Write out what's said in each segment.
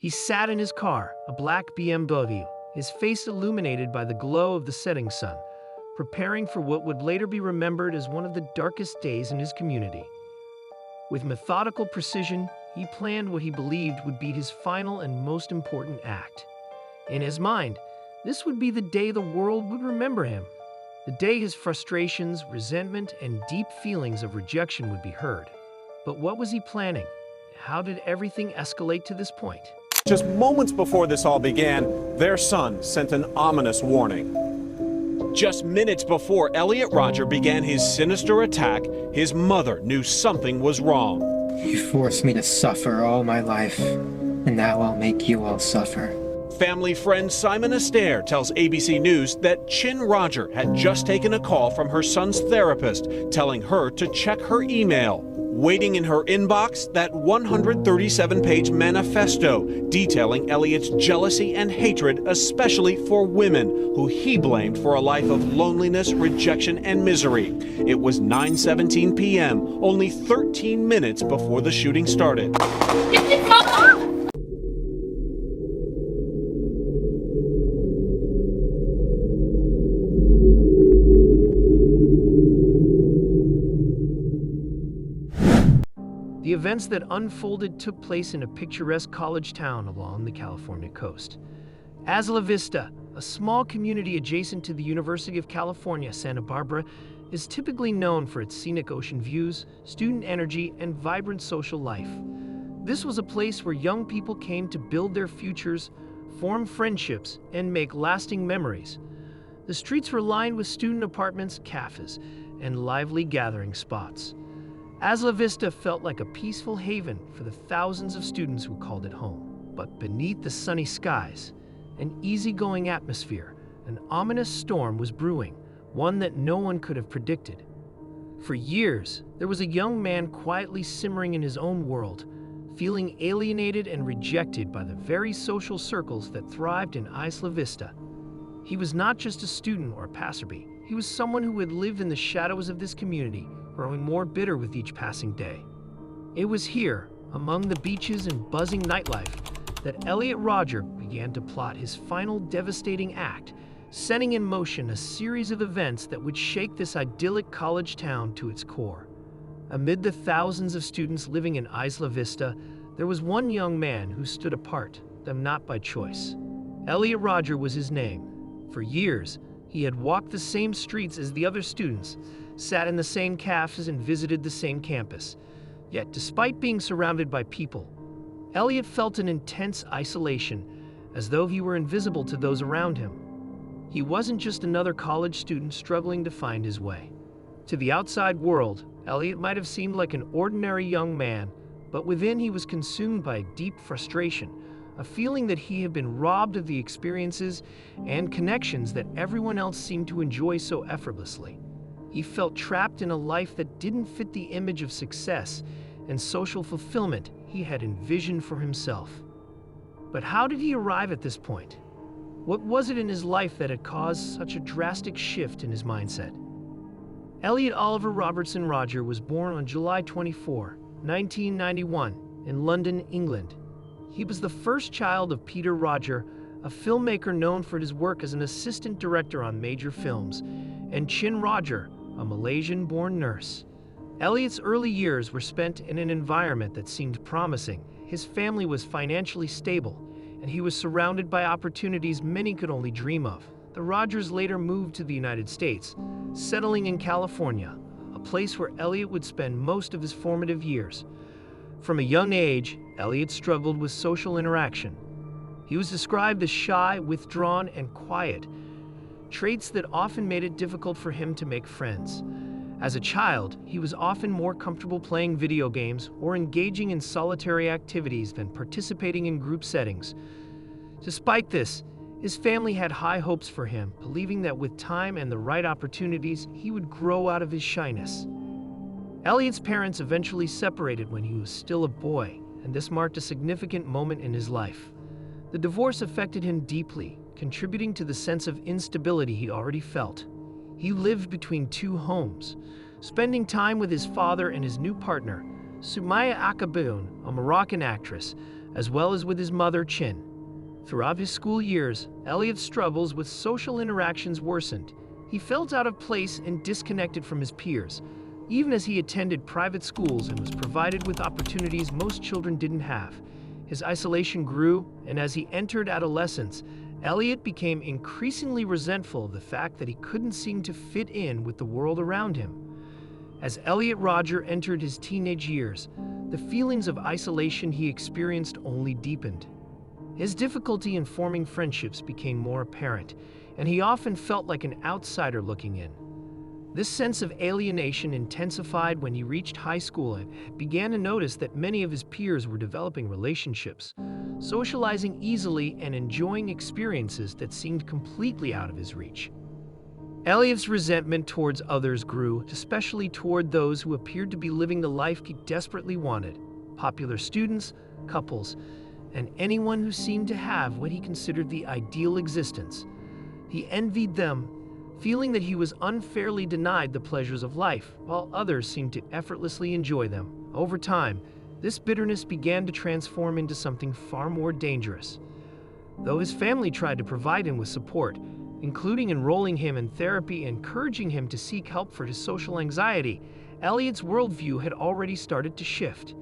He sat in his car, a black BMW, his face illuminated by the glow of the setting sun, preparing for what would later be remembered as one of the darkest days in his community. With methodical precision, he planned what he believed would be his final and most important act. In his mind, this would be the day the world would remember him, the day his frustrations, resentment, and deep feelings of rejection would be heard. But what was he planning? How did everything escalate to this point? Just moments before this all began, their son sent an ominous warning. Just minutes before Elliot Rodger began his sinister attack, his mother knew something was wrong. You forced me to suffer all my life, and now I'll make you all suffer. Family friend Simon Astaire tells ABC News that Chin Rodger had just taken a call from her son's therapist, telling her to check her email. Waiting in her inbox, that 137-page manifesto detailing Elliot's jealousy and hatred, especially for women, who he blamed for a life of loneliness, rejection, and misery. It was 9:17 p.m., only 13 minutes before the shooting started. The events that unfolded took place in a picturesque college town along the California coast. Isla Vista, a small community adjacent to the University of California, Santa Barbara, is typically known for its scenic ocean views, student energy, and vibrant social life. This was a place where young people came to build their futures, form friendships, and make lasting memories. The streets were lined with student apartments, cafes, and lively gathering spots. Isla Vista felt like a peaceful haven for the thousands of students who called it home. But beneath the sunny skies, an easygoing atmosphere, an ominous storm was brewing, one that no one could have predicted. For years, there was a young man quietly simmering in his own world, feeling alienated and rejected by the very social circles that thrived in Isla Vista. He was not just a student or a passerby. He was someone who had lived in the shadows of this community, growing more bitter with each passing day. It was here, among the beaches and buzzing nightlife, that Elliot Rodger began to plot his final devastating act, setting in motion a series of events that would shake this idyllic college town to its core. Amid the thousands of students living in Isla Vista, there was one young man who stood apart, though not by choice. Elliot Rodger was his name. For years, he had walked the same streets as the other students, sat in the same cafes, and visited the same campus. Yet, despite being surrounded by people, Elliot felt an intense isolation, as though he were invisible to those around him. He wasn't just another college student struggling to find his way. To the outside world, Elliot might have seemed like an ordinary young man, but within he was consumed by a deep frustration, a feeling that he had been robbed of the experiences and connections that everyone else seemed to enjoy so effortlessly. He felt trapped in a life that didn't fit the image of success and social fulfillment he had envisioned for himself. But how did he arrive at this point? What was it in his life that had caused such a drastic shift in his mindset? Elliot Oliver Robertson Rodger was born on July 24, 1991, in London, England. He was the first child of Peter Rodger, a filmmaker known for his work as an assistant director on major films, and Chin Rodger, a Malaysian-born nurse. Elliot's early years were spent in an environment that seemed promising. His family was financially stable, and he was surrounded by opportunities many could only dream of. The Rodgers later moved to the United States, settling in California, a place where Elliot would spend most of his formative years. From a young age, Elliot struggled with social interaction. He was described as shy, withdrawn, and quiet, traits that often made it difficult for him to make friends. As a child, he was often more comfortable playing video games or engaging in solitary activities than participating in group settings. Despite this, his family had high hopes for him, believing that with time and the right opportunities, he would grow out of his shyness. Elliot's parents eventually separated when he was still a boy, and this marked a significant moment in his life. The divorce affected him deeply, contributing to the sense of instability he already felt. He lived between two homes, spending time with his father and his new partner, Sumaya Akaboun, a Moroccan actress, as well as with his mother, Chin. Throughout his school years, Elliot's struggles with social interactions worsened. He felt out of place and disconnected from his peers, even as he attended private schools and was provided with opportunities most children didn't have. His isolation grew, and as he entered adolescence, Elliot became increasingly resentful of the fact that he couldn't seem to fit in with the world around him. As Elliot Rodger entered his teenage years, the feelings of isolation he experienced only deepened. His difficulty in forming friendships became more apparent, and he often felt like an outsider looking in. This sense of alienation intensified when he reached high school and began to notice that many of his peers were developing relationships, socializing easily, and enjoying experiences that seemed completely out of his reach. Elliot's resentment towards others grew, especially toward those who appeared to be living the life he desperately wanted: popular students, couples, and anyone who seemed to have what he considered the ideal existence. He envied them, feeling that he was unfairly denied the pleasures of life, while others seemed to effortlessly enjoy them. Over time, this bitterness began to transform into something far more dangerous. Though his family tried to provide him with support, including enrolling him in therapy and encouraging him to seek help for his social anxiety, Elliot's worldview had already started to shift.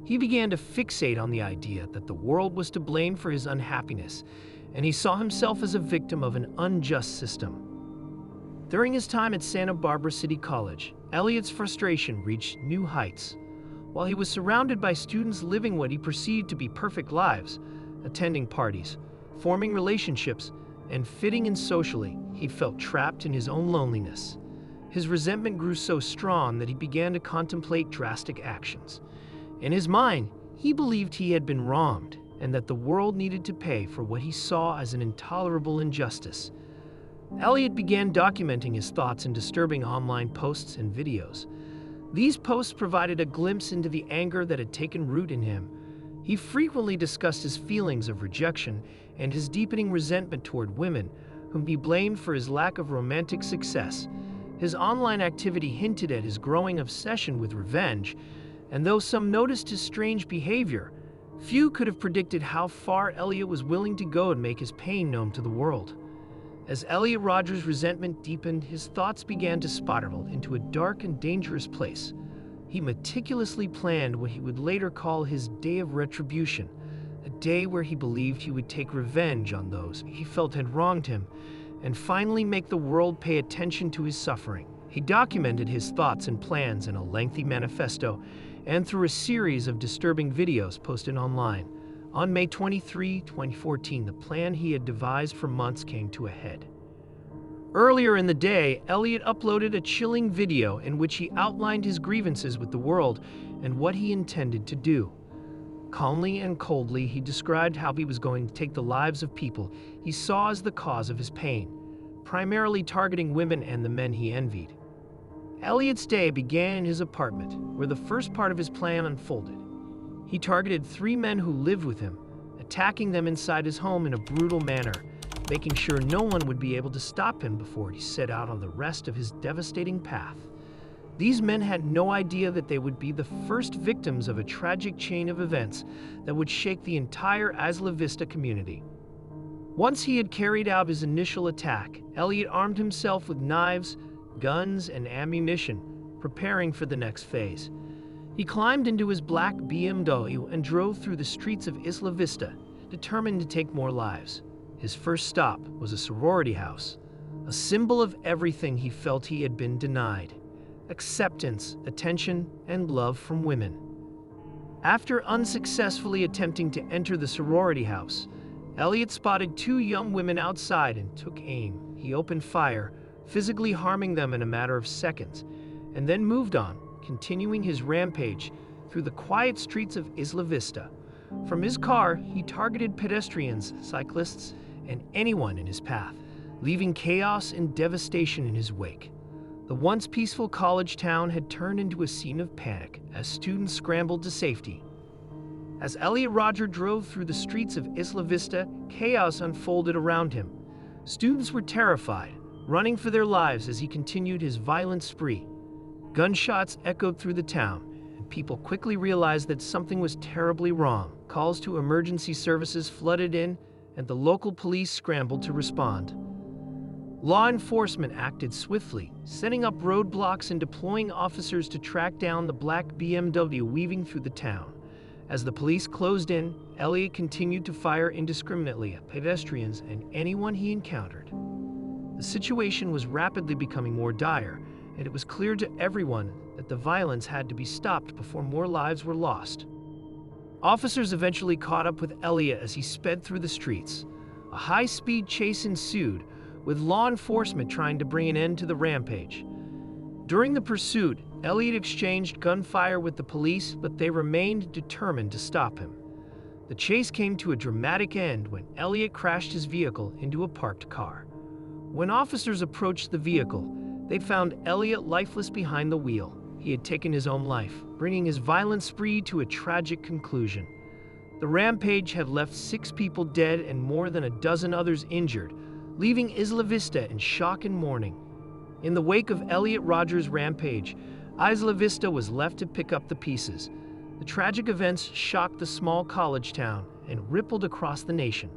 He began to fixate on the idea that the world was to blame for his unhappiness, and he saw himself as a victim of an unjust system. During his time at Santa Barbara City College, Elliot's frustration reached new heights. While he was surrounded by students living what he perceived to be perfect lives, attending parties, forming relationships, and fitting in socially, he felt trapped in his own loneliness. His resentment grew so strong that he began to contemplate drastic actions. In his mind, he believed he had been wronged and that the world needed to pay for what he saw as an intolerable injustice. Elliot began documenting his thoughts in disturbing online posts and videos. These posts provided a glimpse into the anger that had taken root in him. He frequently discussed his feelings of rejection and his deepening resentment toward women, whom he blamed for his lack of romantic success. His online activity hinted at his growing obsession with revenge, and though some noticed his strange behavior, few could have predicted how far Elliot was willing to go to make his pain known to the world. As Elliot Rodger's resentment deepened, his thoughts began to spiral into a dark and dangerous place. He meticulously planned what he would later call his day of retribution, a day where he believed he would take revenge on those he felt had wronged him and finally make the world pay attention to his suffering. He documented his thoughts and plans in a lengthy manifesto and through a series of disturbing videos posted online. On May 23, 2014, the plan he had devised for months came to a head. Earlier in the day, Elliot uploaded a chilling video in which he outlined his grievances with the world and what he intended to do. Calmly and coldly, he described how he was going to take the lives of people he saw as the cause of his pain, primarily targeting women and the men he envied. Elliot's day began in his apartment, where the first part of his plan unfolded. He targeted 3 men who lived with him, attacking them inside his home in a brutal manner, making sure no one would be able to stop him before he set out on the rest of his devastating path. These men had no idea that they would be the first victims of a tragic chain of events that would shake the entire Isla Vista community. Once he had carried out his initial attack, Elliot armed himself with knives, guns, and ammunition, preparing for the next phase. He climbed into his black BMW and drove through the streets of Isla Vista, determined to take more lives. His first stop was a sorority house, a symbol of everything he felt he had been denied: acceptance, attention, and love from women. After unsuccessfully attempting to enter the sorority house, Elliot spotted 2 young women outside and took aim. He opened fire, physically harming them in a matter of seconds, and then moved on, continuing his rampage through the quiet streets of Isla Vista. From his car, he targeted pedestrians, cyclists, and anyone in his path, leaving chaos and devastation in his wake. The once peaceful college town had turned into a scene of panic as students scrambled to safety. As Elliot Rodger drove through the streets of Isla Vista, chaos unfolded around him. Students were terrified, running for their lives as he continued his violent spree. Gunshots echoed through the town, and people quickly realized that something was terribly wrong. calls to emergency services flooded in, and the local police scrambled to respond. Law enforcement acted swiftly, setting up roadblocks and deploying officers to track down the black BMW weaving through the town. As the police closed in, Elliot continued to fire indiscriminately at pedestrians and anyone he encountered. The situation was rapidly becoming more dire, and it was clear to everyone that the violence had to be stopped before more lives were lost. Officers eventually caught up with Elliot as he sped through the streets. A high-speed chase ensued, with law enforcement trying to bring an end to the rampage. During the pursuit, Elliot exchanged gunfire with the police, but they remained determined to stop him. The chase came to a dramatic end when Elliot crashed his vehicle into a parked car. When officers approached the vehicle, they found Elliot lifeless behind the wheel. He had taken his own life, bringing his violent spree to a tragic conclusion. The rampage had left 6 people dead and more than a dozen others injured, leaving Isla Vista in shock and mourning. In the wake of Elliot Rodger's rampage, Isla Vista was left to pick up the pieces. The tragic events shocked the small college town and rippled across the nation.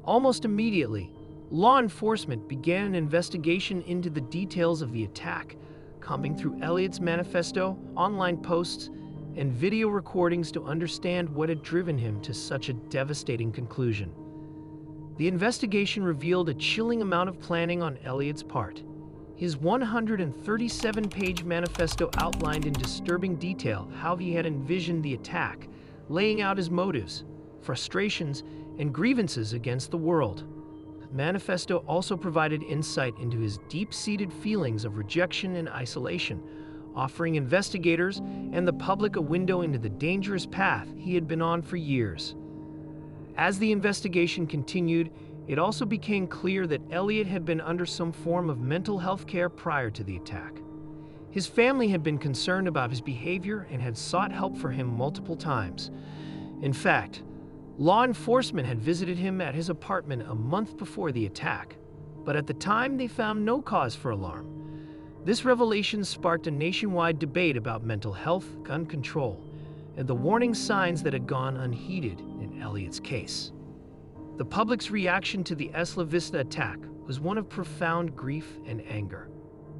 Almost immediately, law enforcement began an investigation into the details of the attack, combing through Elliot's manifesto, online posts, and video recordings to understand what had driven him to such a devastating conclusion. The investigation revealed a chilling amount of planning on Elliot's part. His 137-page manifesto outlined in disturbing detail how he had envisioned the attack, laying out his motives, frustrations, and grievances against the world. The manifesto also provided insight into his deep-seated feelings of rejection and isolation, offering investigators and the public a window into the dangerous path he had been on for years. As the investigation continued, it also became clear that Elliot had been under some form of mental health care prior to the attack. His family had been concerned about his behavior and had sought help for him multiple times. In fact, law enforcement had visited him at his apartment a month before the attack, but at the time they found no cause for alarm. This revelation sparked a nationwide debate about mental health, gun control, and the warning signs that had gone unheeded in Elliot's case. The public's reaction to the Isla Vista attack was one of profound grief and anger.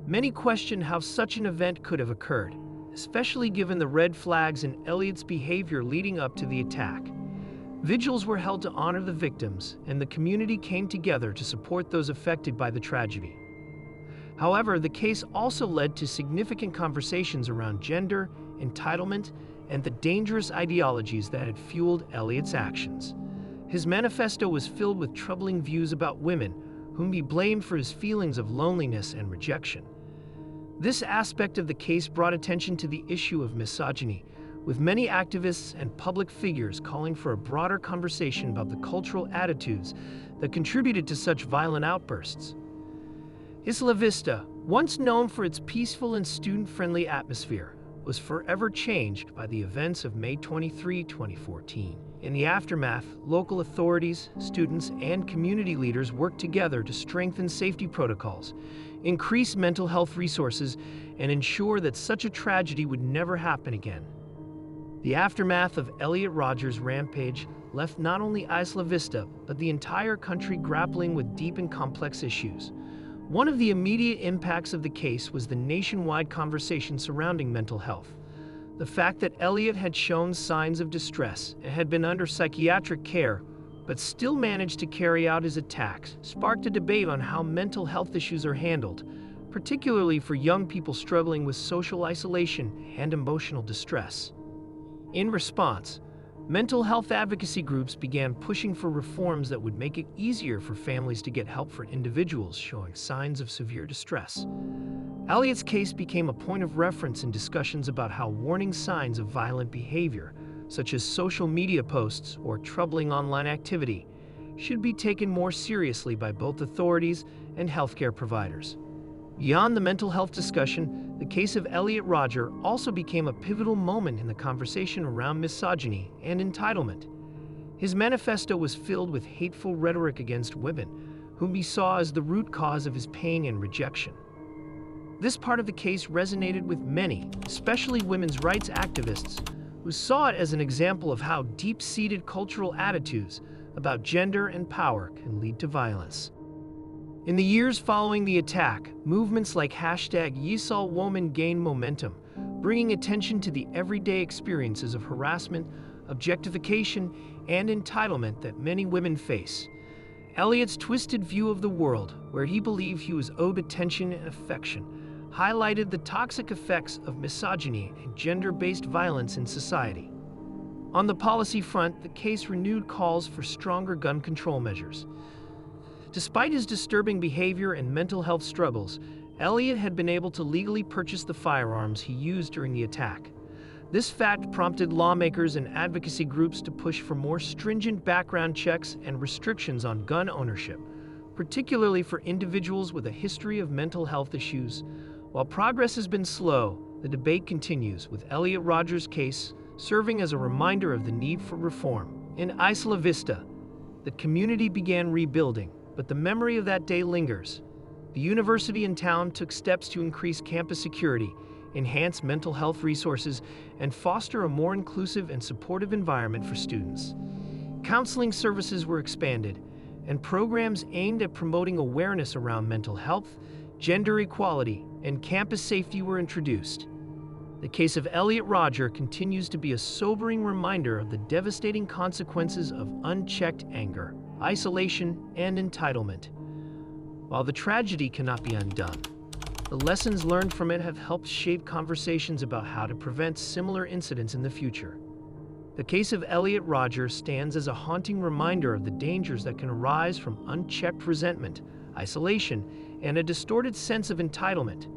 Many questioned how such an event could have occurred, especially given the red flags in Elliot's behavior leading up to the attack. Vigils were held to honor the victims, and the community came together to support those affected by the tragedy. However, the case also led to significant conversations around gender, entitlement, and the dangerous ideologies that had fueled Elliot's actions. His manifesto was filled with troubling views about women, whom he blamed for his feelings of loneliness and rejection. This aspect of the case brought attention to the issue of misogyny, with many activists and public figures calling for a broader conversation about the cultural attitudes that contributed to such violent outbursts. Isla Vista, once known for its peaceful and student-friendly atmosphere, was forever changed by the events of May 23, 2014. In the aftermath, local authorities, students, and community leaders worked together to strengthen safety protocols, increase mental health resources, and ensure that such a tragedy would never happen again. The aftermath of Elliot Rodger's rampage left not only Isla Vista, but the entire country grappling with deep and complex issues. One of the immediate impacts of the case was the nationwide conversation surrounding mental health. The fact that Elliot had shown signs of distress and had been under psychiatric care, but still managed to carry out his attacks, sparked a debate on how mental health issues are handled, particularly for young people struggling with social isolation and emotional distress. In response, mental health advocacy groups began pushing for reforms that would make it easier for families to get help for individuals showing signs of severe distress. Elliot's case became a point of reference in discussions about how warning signs of violent behavior, such as social media posts or troubling online activity, should be taken more seriously by both authorities and healthcare providers. Beyond the mental health discussion, the case of Elliot Rodger also became a pivotal moment in the conversation around misogyny and entitlement. His manifesto was filled with hateful rhetoric against women, whom he saw as the root cause of his pain and rejection. This part of the case resonated with many, especially women's rights activists, who saw it as an example of how deep-seated cultural attitudes about gender and power can lead to violence. In the years following the attack, movements like #YesAllWoman gained momentum, bringing attention to the everyday experiences of harassment, objectification, and entitlement that many women face. Elliot's twisted view of the world, where he believed he was owed attention and affection, highlighted the toxic effects of misogyny and gender-based violence in society. On the policy front, the case renewed calls for stronger gun control measures. Despite his disturbing behavior and mental health struggles, Elliot had been able to legally purchase the firearms he used during the attack. This fact prompted lawmakers and advocacy groups to push for more stringent background checks and restrictions on gun ownership, particularly for individuals with a history of mental health issues. While progress has been slow, the debate continues, with Elliot Rodger's case serving as a reminder of the need for reform. In Isla Vista, the community began rebuilding, but the memory of that day lingers. The university in town took steps to increase campus security, enhance mental health resources, and foster a more inclusive and supportive environment for students. Counseling services were expanded, and programs aimed at promoting awareness around mental health, gender equality, and campus safety were introduced. The case of Elliot Rodger continues to be a sobering reminder of the devastating consequences of unchecked anger, isolation, and entitlement. While the tragedy cannot be undone, the lessons learned from it have helped shape conversations about how to prevent similar incidents in the future. The case of Elliot Rodger stands as a haunting reminder of the dangers that can arise from unchecked resentment, isolation, and a distorted sense of entitlement.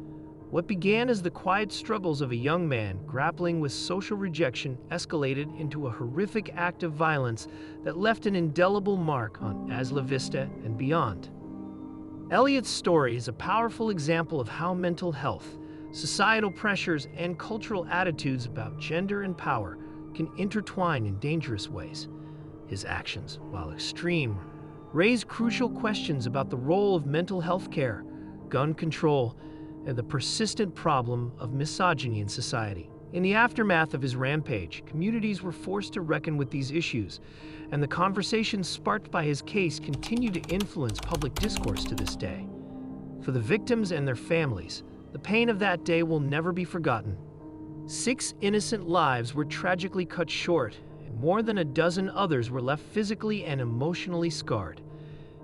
What began as the quiet struggles of a young man grappling with social rejection escalated into a horrific act of violence that left an indelible mark on Isla Vista and beyond. Elliot's story is a powerful example of how mental health, societal pressures, and cultural attitudes about gender and power can intertwine in dangerous ways. His actions, while extreme, raise crucial questions about the role of mental health care, gun control, and the persistent problem of misogyny in society. In the aftermath of his rampage, communities were forced to reckon with these issues, and the conversations sparked by his case continue to influence public discourse to this day. For the victims and their families, the pain of that day will never be forgotten. 6 innocent lives were tragically cut short, and more than a dozen others were left physically and emotionally scarred.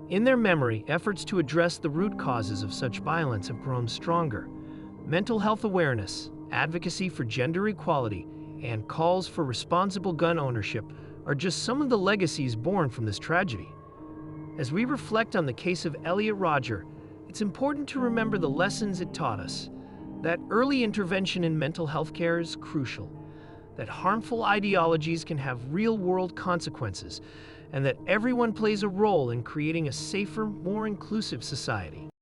In their memory, efforts to address the root causes of such violence have grown stronger. Mental health awareness, advocacy for gender equality, and calls for responsible gun ownership are just some of the legacies born from this tragedy. As we reflect on the case of Elliot Rodger, it's important to remember the lessons it taught us. That early intervention in mental health care is crucial, that harmful ideologies can have real-world consequences, and that everyone plays a role in creating a safer, more inclusive society.